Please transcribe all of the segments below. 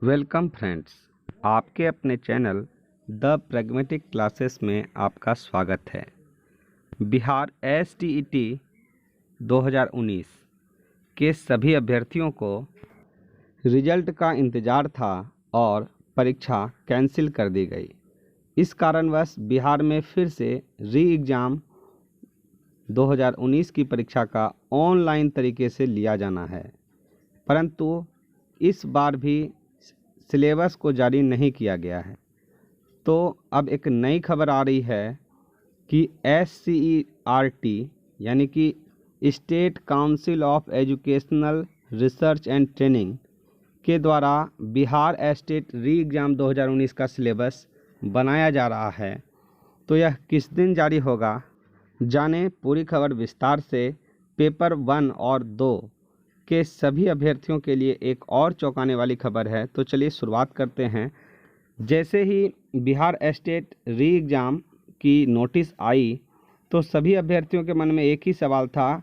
Welcome friends, आपके अपने channel the pragmatic classes में आपका स्वागत है। बिहार STET 2019 के सभी अभ्यर्थियों को रिजल्ट का इंतज़ार था और परीक्षा कैंसिल कर दी गई। इस कारणवश बिहार में फिर से री एग्ज़ाम 2019 की परीक्षा का ऑनलाइन तरीके से लिया जाना है, परंतु इस बार भी सिलेबस को जारी नहीं किया गया है। तो अब एक नई खबर आ रही है कि SCERT यानी कि state council of educational research and training के द्वारा बिहार स्टेट री एग्ज़ाम 2019 का सिलेबस बनाया जा रहा है। तो यह किस दिन जारी होगा, जाने पूरी खबर विस्तार से। पेपर 1 और 2 के सभी अभ्यर्थियों के लिए एक और चौंकाने वाली खबर है। तो चलिए शुरुआत करते हैं। जैसे ही बिहार स्टेट री एग्ज़ाम की नोटिस आई तो सभी अभ्यर्थियों के मन में एक ही सवाल था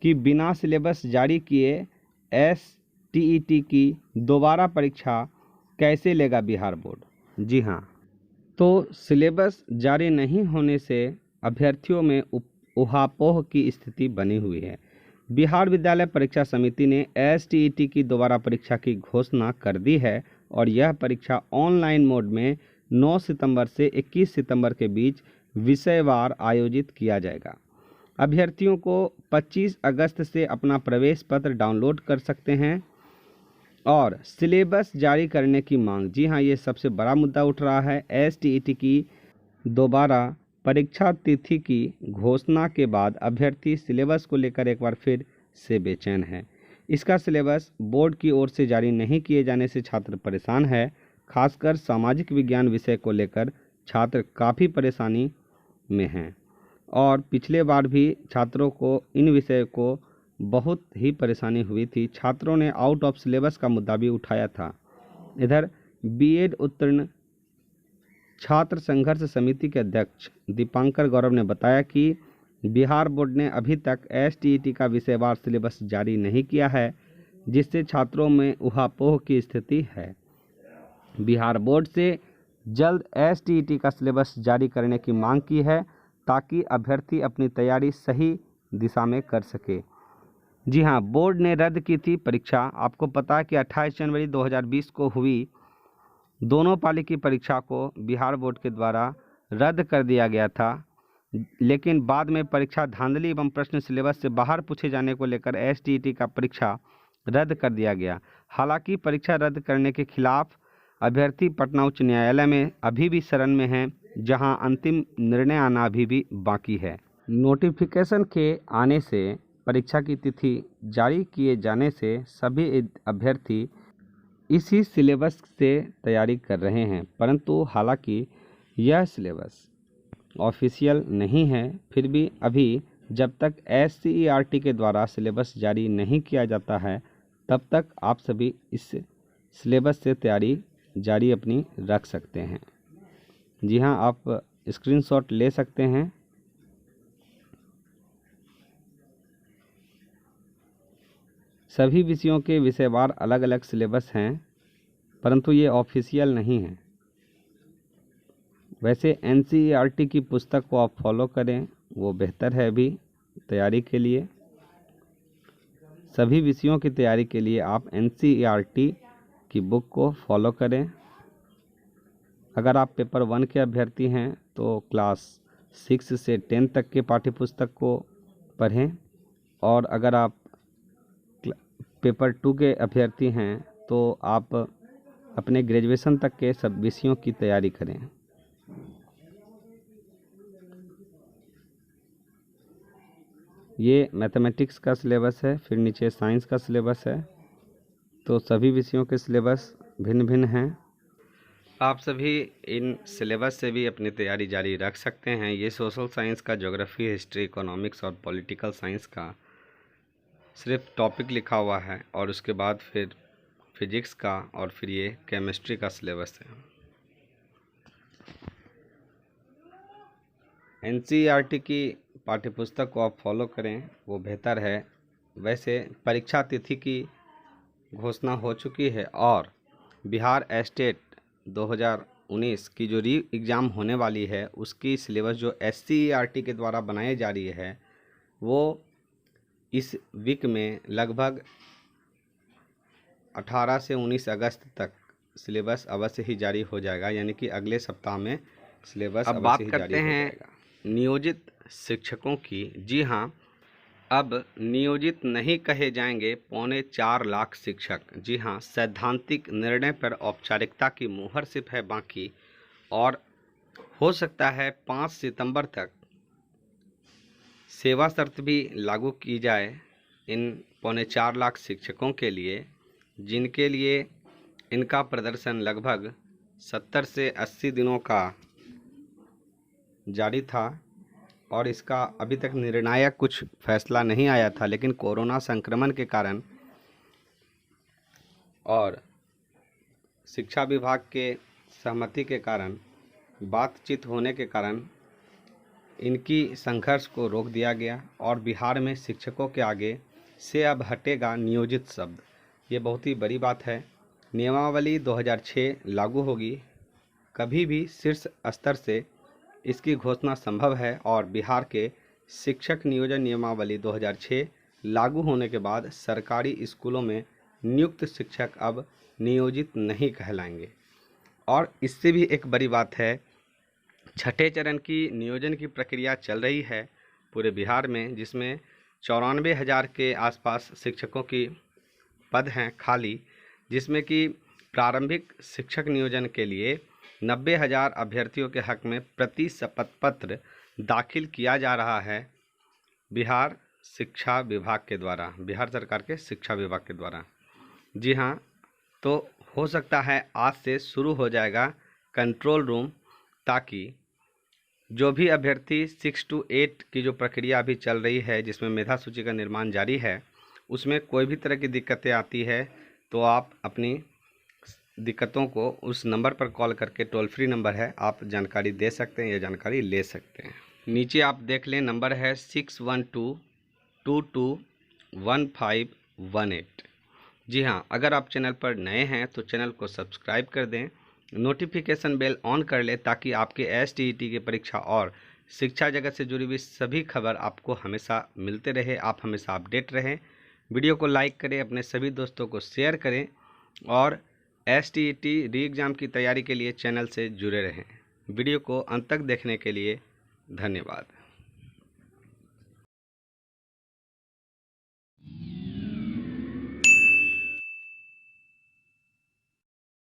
कि बिना सिलेबस जारी किए STET की दोबारा परीक्षा कैसे लेगा बिहार बोर्ड। जी हाँ, तो सिलेबस जारी नहीं होने से अभ्यर्थियों में ऊहापोह की स्थिति बनी हुई है। बिहार विद्यालय परीक्षा समिति ने STET की दोबारा परीक्षा की घोषणा कर दी है और यह परीक्षा ऑनलाइन मोड में 9 सितंबर से 21 सितंबर के बीच विषयवार आयोजित किया जाएगा। अभ्यर्थियों को 25 अगस्त से अपना प्रवेश पत्र डाउनलोड कर सकते हैं और सिलेबस जारी करने की मांग, जी हाँ, ये सबसे बड़ा मुद्दा उठ रहा है। STET की दोबारा परीक्षा तिथि की घोषणा के बाद अभ्यर्थी सिलेबस को लेकर एक बार फिर से बेचैन है। इसका सिलेबस बोर्ड की ओर से जारी नहीं किए जाने से छात्र परेशान है। खासकर सामाजिक विज्ञान विषय को लेकर छात्र काफ़ी परेशानी में हैं और पिछले बार भी छात्रों को इन विषय को बहुत ही परेशानी हुई थी। छात्रों ने आउट ऑफ सिलेबस का मुद्दा भी उठाया था। इधर BEd उत्तीर्ण छात्र संघर्ष समिति के अध्यक्ष दीपांकर गौरव ने बताया कि बिहार बोर्ड ने अभी तक STET का विषयवार सिलेबस जारी नहीं किया है, जिससे छात्रों में ऊहापोह की स्थिति है। बिहार बोर्ड से जल्द STET का सिलेबस जारी करने की मांग की है ताकि अभ्यर्थी अपनी तैयारी सही दिशा में कर सके। जी हाँ, बोर्ड ने रद्द की थी परीक्षा। आपको पता है कि 28 जनवरी 2020 को हुई दोनों पाली की परीक्षा को बिहार बोर्ड के द्वारा रद्द कर दिया गया था, लेकिन बाद में परीक्षा धांधली एवं प्रश्न सिलेबस से बाहर पूछे जाने को लेकर STET का परीक्षा रद्द कर दिया गया। हालांकि परीक्षा रद्द करने के खिलाफ अभ्यर्थी पटना उच्च न्यायालय में अभी भी शरण में हैं, जहां अंतिम निर्णय आना अभी भी बाकी है। नोटिफिकेशन के आने से, परीक्षा की तिथि जारी किए जाने से सभी अभ्यर्थी इसी सिलेबस से तैयारी कर रहे हैं, परंतु हालांकि यह सिलेबस ऑफिशियल नहीं है, फिर भी अभी जब तक SCERT के द्वारा सिलेबस जारी नहीं किया जाता है तब तक आप सभी इस सिलेबस से तैयारी जारी अपनी रख सकते हैं। जी हाँ, आप स्क्रीनशॉट ले सकते हैं। सभी विषयों के विषयवार अलग अलग सिलेबस हैं, परंतु ये ऑफिशियल नहीं है। वैसे NCERT की पुस्तक को आप फॉलो करें, वो बेहतर है अभी तैयारी के लिए। सभी विषयों की तैयारी के लिए आप NCERT की बुक को फॉलो करें। अगर आप पेपर 1 के अभ्यर्थी हैं तो क्लास 6 से 10 तक के पाठ्यपुस्तक को पढ़ें, और अगर आप पेपर 2 के अभ्यर्थी हैं तो आप अपने ग्रेजुएशन तक के सब विषयों की तैयारी करें। ये मैथमेटिक्स का सिलेबस है, फिर नीचे साइंस का सिलेबस है, तो सभी विषयों के सिलेबस भिन्न भिन्न हैं। आप सभी इन सिलेबस से भी अपनी तैयारी जारी रख सकते हैं। ये सोशल साइंस का, ज्योग्राफी, हिस्ट्री, इकोनॉमिक्स और पॉलिटिकल साइंस का सिर्फ टॉपिक लिखा हुआ है, और उसके बाद फिर फिजिक्स का और फिर ये केमिस्ट्री का सिलेबस है। NCERT की पाठ्यपुस्तक को आप फॉलो करें, वो बेहतर है। वैसे परीक्षा तिथि की घोषणा हो चुकी है और बिहार एस्टेट 2019 की जो री एग्ज़ाम होने वाली है उसकी सिलेबस जो SCERT के द्वारा बनाई जा रही है वो इस वीक में लगभग 18 से 19 अगस्त तक सिलेबस अवश्य ही जारी हो जाएगा, यानी कि अगले सप्ताह में सिलेबस अवश्य ही जारी हो जाएगा। नियोजित शिक्षकों की, जी हाँ, अब नियोजित नहीं कहे जाएंगे 4.25 लाख शिक्षक। जी हाँ, सैद्धांतिक निर्णय पर औपचारिकता की मुहर सिर्फ है बाकी, और हो सकता है 5 सितंबर तक सेवा शर्त भी लागू की जाए इन 4.25 लाख शिक्षकों के लिए, जिनके लिए इनका प्रदर्शन लगभग 70 से 80 दिनों का जारी था और इसका अभी तक निर्णायक कुछ फैसला नहीं आया था, लेकिन कोरोना संक्रमण के कारण और शिक्षा विभाग के सहमति के कारण, बातचीत होने के कारण इनकी संघर्ष को रोक दिया गया और बिहार में शिक्षकों के आगे से अब हटेगा नियोजित शब्द। ये बहुत ही बड़ी बात है। नियमावली 2006 लागू होगी, कभी भी शीर्ष स्तर से इसकी घोषणा संभव है और बिहार के शिक्षक नियोजन नियमावली 2006 लागू होने के बाद सरकारी स्कूलों में नियुक्त शिक्षक अब नियोजित नहीं कहलाएंगे। और इससे भी एक बड़ी बात है, छठे चरण की नियोजन की प्रक्रिया चल रही है पूरे बिहार में, जिसमें 94,000 के आसपास शिक्षकों की पद हैं खाली, जिसमें कि प्रारंभिक शिक्षक नियोजन के लिए 90,000 अभ्यर्थियों के हक में प्रति शपथ पत्र दाखिल किया जा रहा है बिहार शिक्षा विभाग के द्वारा, बिहार सरकार के शिक्षा विभाग के द्वारा। जी हाँ, तो हो सकता है आज से शुरू हो जाएगा कंट्रोल रूम, ताकि जो भी अभ्यर्थी 6 to 8 की जो प्रक्रिया अभी चल रही है, जिसमें मेधा सूची का निर्माण जारी है, उसमें कोई भी तरह की दिक्कतें आती है तो आप अपनी दिक्कतों को उस नंबर पर कॉल करके, टोल फ्री नंबर है, आप जानकारी दे सकते हैं या जानकारी ले सकते हैं। नीचे आप देख लें, नंबर है 6122211518। जी हाँ, अगर आप चैनल पर नए हैं तो चैनल को सब्सक्राइब कर दें, नोटिफिकेशन बेल ऑन कर लें, ताकि आपके STET की परीक्षा और शिक्षा जगत से जुड़ी हुई सभी खबर आपको हमेशा मिलते रहे, आप हमेशा अपडेट रहें। वीडियो को लाइक करें, अपने सभी दोस्तों को शेयर करें और STET री एग्ज़ाम की तैयारी के लिए चैनल से जुड़े रहें। वीडियो को अंत तक देखने के लिए धन्यवाद।